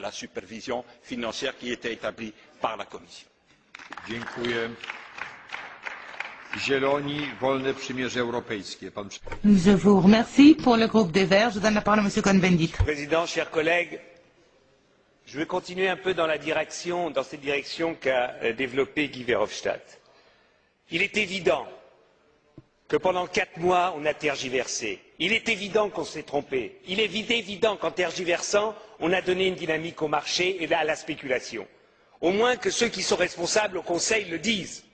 la supervision financière qui était établie par la Commission. Dziękuję. Zieloni, Wolne Przymierze Europejskie. Je vous remercie. Pour le groupe des Verts, je donne la parole à M. Cohn-Bendit. Président, chers collègues, je vais continuer un peu dans cette direction qu'a développée Guy Verhofstadt. Il est évident que pendant 4 mois, on a tergiversé. Il est évident qu'on s'est trompé. Il est évident qu'en tergiversant, on a donné une dynamique au marché et à la spéculation. Au moins que ceux qui sont responsables au Conseil le disent.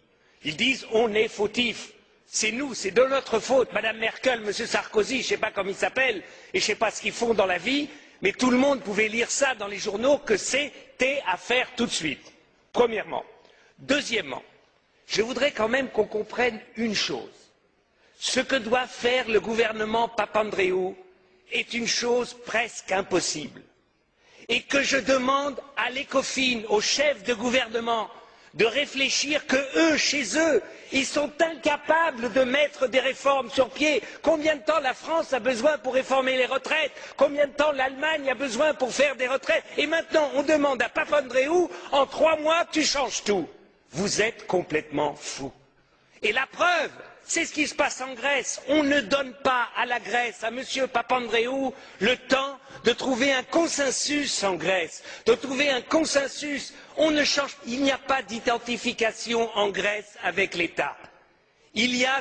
Ils disent on est fautifs. C'est nous, c'est de notre faute. Madame Merkel, Monsieur Sarkozy, je ne sais pas comment ils s'appellent et je ne sais pas ce qu'ils font dans la vie, mais tout le monde pouvait lire ça dans les journaux que c'était à faire tout de suite. Premièrement. Deuxièmement, je voudrais quand même qu'on comprenne une chose. Ce que doit faire le gouvernement Papandréou est une chose presque impossible. Et que je demande à l'ECOFIN, aux chefs de gouvernement, de réfléchir que eux, chez eux, ils sont incapables de mettre des réformes sur pied. Combien de temps la France a besoin pour réformer les retraites? Combien de temps l'Allemagne a besoin pour faire des retraites? Et maintenant, on demande à Papandréou, en 3 mois, tu changes tout. Vous êtes complètement fous. Et la preuve, c'est ce qui se passe en Grèce. On ne donne pas à la Grèce, à M. Papandréou, le temps de trouver un consensus en Grèce, de trouver un consensus. Il n'y a pas d'identification en Grèce avec l'État.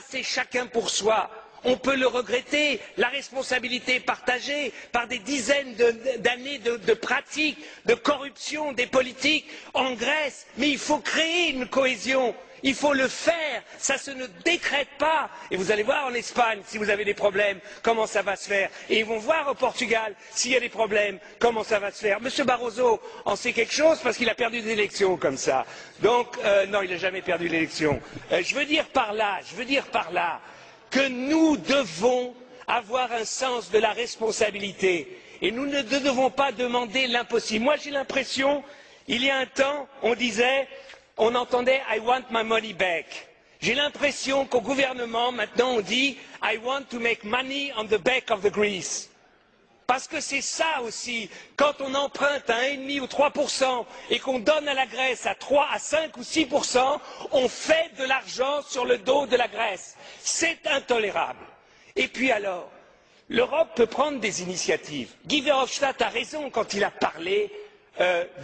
C'est chacun pour soi. On peut le regretter, la responsabilité est partagée par des dizaines d'années de pratiques, de corruption des politiques en Grèce, mais il faut créer une cohésion. Il faut le faire, ça se ne décrète pas. Et vous allez voir en Espagne, si vous avez des problèmes, comment ça va se faire. Et ils vont voir au Portugal, s'il y a des problèmes, comment ça va se faire. Monsieur Barroso en sait quelque chose parce qu'il a perdu des élections comme ça. Donc, non, il n'a jamais perdu l'élection. Je veux dire par là que nous devons avoir un sens de la responsabilité. Et nous ne devons pas demander l'impossible. Moi, j'ai l'impression, il y a un temps, on entendait I want my money back. J'ai l'impression qu'au gouvernement, maintenant, on dit I want to make money on the back of the Greece. Parce que c'est ça aussi, quand on emprunte à 1,5 ou 3% et qu'on donne à la Grèce à 3, à 5 ou 6%, on fait de l'argent sur le dos de la Grèce. C'est intolérable. Et puis alors, l'Europe peut prendre des initiatives. Guy Verhofstadt a raison quand il a parlé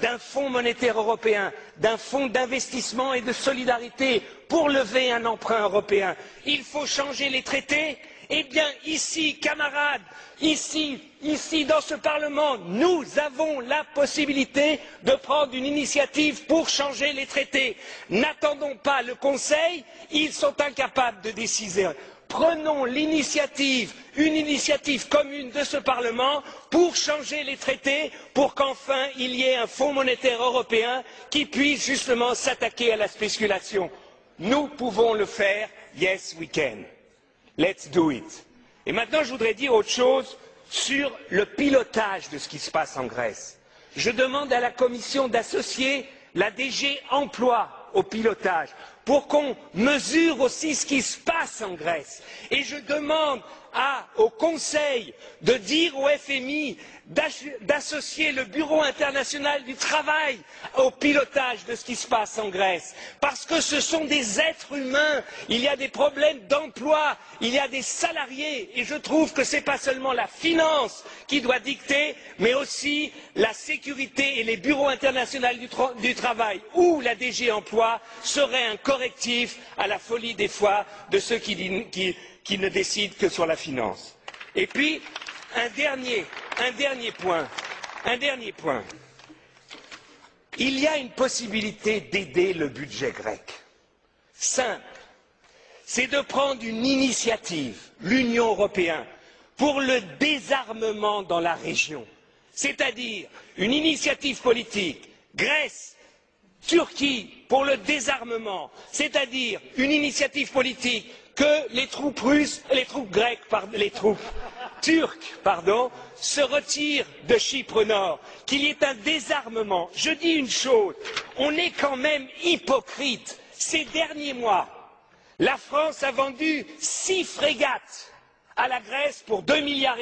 d'un fonds monétaire européen, d'un fonds d'investissement et de solidarité pour lever un emprunt européen. Il faut changer les traités. Eh bien, ici, camarades, ici, dans ce Parlement, nous avons la possibilité de prendre une initiative pour changer les traités. N'attendons pas le Conseil, ils sont incapables de décider. Prenons l'initiative, une initiative commune de ce Parlement pour changer les traités, pour qu'enfin il y ait un fonds monétaire européen qui puisse justement s'attaquer à la spéculation. Nous pouvons le faire, yes we can. Let's do it. Et maintenant je voudrais dire autre chose sur le pilotage de ce qui se passe en Grèce. Je demande à la Commission d'associer la DG Emploi au pilotage, pour qu'on mesure aussi ce qui se passe en Grèce. Et je demande au Conseil de dire au FMI d'associer le Bureau international du travail au pilotage de ce qui se passe en Grèce. Parce que ce sont des êtres humains, il y a des problèmes d'emploi, il y a des salariés, et je trouve que ce n'est pas seulement la finance qui doit dicter, mais aussi la sécurité et les bureaux internationaux du travail ou la DG Emploi seraient un correctif à la folie des fois de ceux qui ne décident que sur la finance. Et puis, un dernier point. Il y a une possibilité d'aider le budget grec. Simple. C'est de prendre une initiative, l'Union européenne, pour le désarmement dans la région. C'est-à-dire une initiative politique, Grèce, Turquie, pour le désarmement. C'est-à-dire une initiative politique que les troupes turques, se retirent de Chypre Nord, qu'il y ait un désarmement. Je dis une chose, on est quand même hypocrite. Ces derniers mois, la France a vendu 6 frégates à la Grèce pour 2,5 milliards,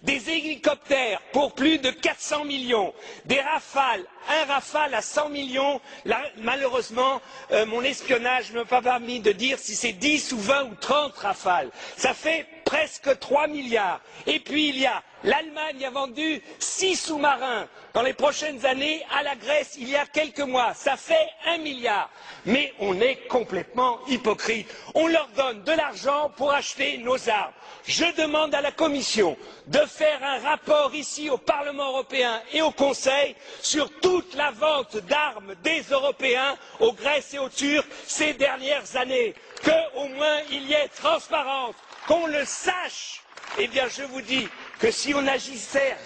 des hélicoptères pour plus de 400 millions, des Rafales, un Rafale à 100 millions. Là, malheureusement, mon espionnage ne m'a pas permis de dire si c'est 10 ou 20 ou 30 Rafales. Ça fait presque 3 milliards. Et puis il y a l'Allemagne a vendu 6 sous-marins dans les prochaines années à la Grèce il y a quelques mois. Ça fait 1 milliard. Mais on est complètement hypocrite. On leur donne de l'argent pour acheter nos armes. Je demande à la Commission de faire un rapport ici au Parlement européen et au Conseil sur toute la vente d'armes des Européens aux Grecs et aux Turcs ces dernières années. Qu'au moins il y ait transparence, qu'on le sache. Eh bien, je vous dis que si on agissait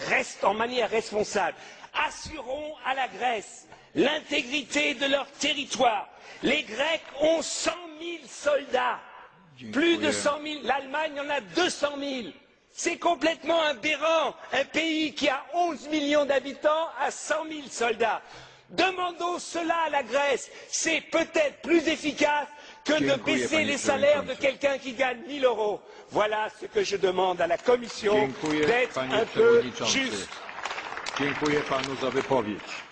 en manière responsable, assurons à la Grèce l'intégrité de leur territoire. Les Grecs ont 100 000 soldats. Plus de 100 000, l'Allemagne en a 200 000. C'est complètement aberrant. Un pays qui a 11 millions d'habitants a 100 000 soldats. Demandons cela à la Grèce. C'est peut-être plus efficace que de baisser les salaires de quelqu'un qui gagne 1 000 €. Voilà ce que je demande à la Commission, d'être un peu juste. Dziękuję panu za wypowiedź.